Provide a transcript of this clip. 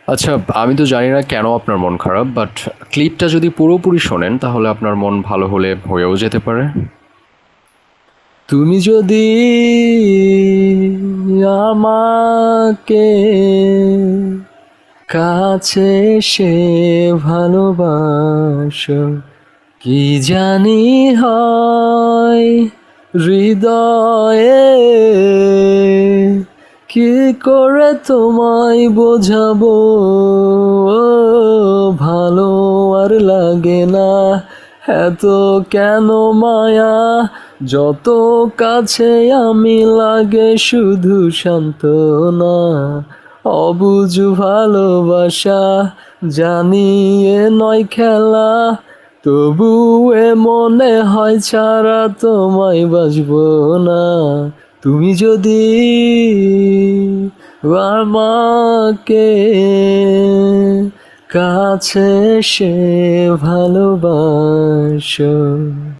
আচ্ছা, আমি তো জানি না কেন আপনার মন খারাপ, বাট ক্লিপটা যদি পুরোপুরি শোনেন তাহলে আপনার মন ভালো হলে হয়েও যেতে পারে। তুমি যদি আমাকে কাছে এসে ভালোবাসো, কি জানি হয় হৃদয়ে, কি করে তোমায় বোঝাবো, ভালো আর লাগে না এত কেন মায়া, যত কাছে আমি লাগে শুধু সান্ত্বনা, অবুঝ ভালোবাসা জানিয়ে নয় খেলা, তবু এ মনে হয় ছাড়া তোমায় বাসবো না। তুমি যদি আমাকে কাছে এসে ভালোবাসো।